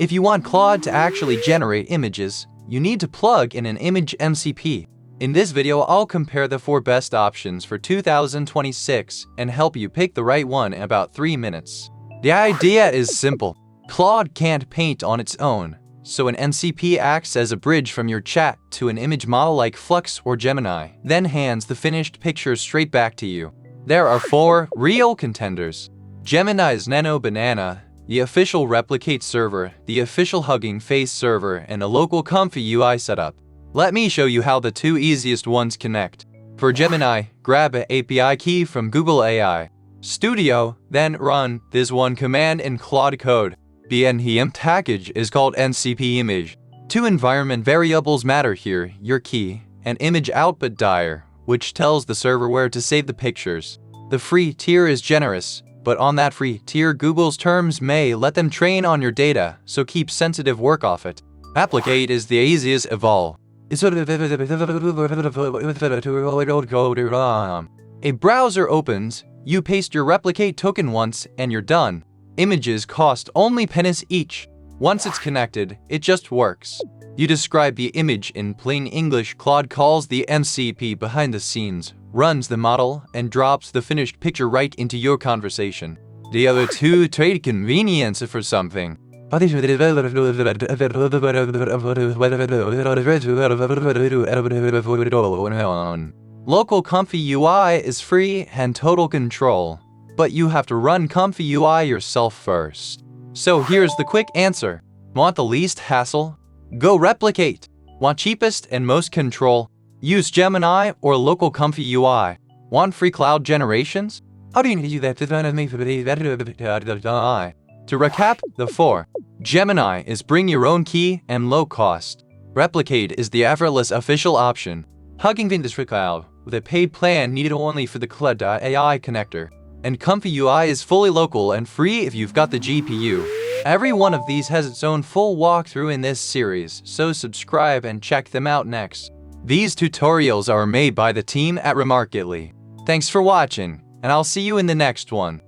If you want Claude to actually generate images, you need to plug in an image MCP. In this video, I'll compare the 4 best options for 2026 and help you pick the right one in about 3 minutes. The idea is simple. Claude can't paint on its own, so an MCP acts as a bridge from your chat to an image model like Flux or Gemini, then hands the finished picture straight back to you. There are 4 real contenders: Gemini's Nano Banana, the official Replicate server, the official Hugging Face server, and a local ComfyUI setup. Let me show you how the 2 easiest ones connect. For Gemini, grab an API key from Google AI Studio, then run this one command in Claude code. The npm package is called mcp-image. 2 environment variables matter here: your key and image output dir, which tells the server where to save the pictures. The free tier is generous, but on that free tier, Google's terms may let them train on your data, so keep sensitive work off it. Replicate is the easiest of all. A browser opens, you paste your replicate token once, and you're done. Images cost only pennies each. Once it's connected, it just works. You describe the image in plain English, Claude calls the MCP behind the scenes, runs the model, and drops the finished picture right into your conversation. The other 2 trade convenience for something. Local ComfyUI is free and total control, but you have to run ComfyUI yourself first. So here's the quick answer. Want the least hassle? Go Replicate. Want cheapest and most control? Use Gemini or local ComfyUI. Want free cloud generations? How do you do that? To recap the 4, Gemini is bring your own key and low cost. Replicate is the effortless official option. Hugging Face for cloud with a paid plan needed only for the Claude.ai connector. And ComfyUI is fully local and free if you've got the GPU. Every one of these has its own full walkthrough in this series, so subscribe and check them out next. These tutorials are made by the team at Remarketly. Thanks for watching, and I'll see you in the next one.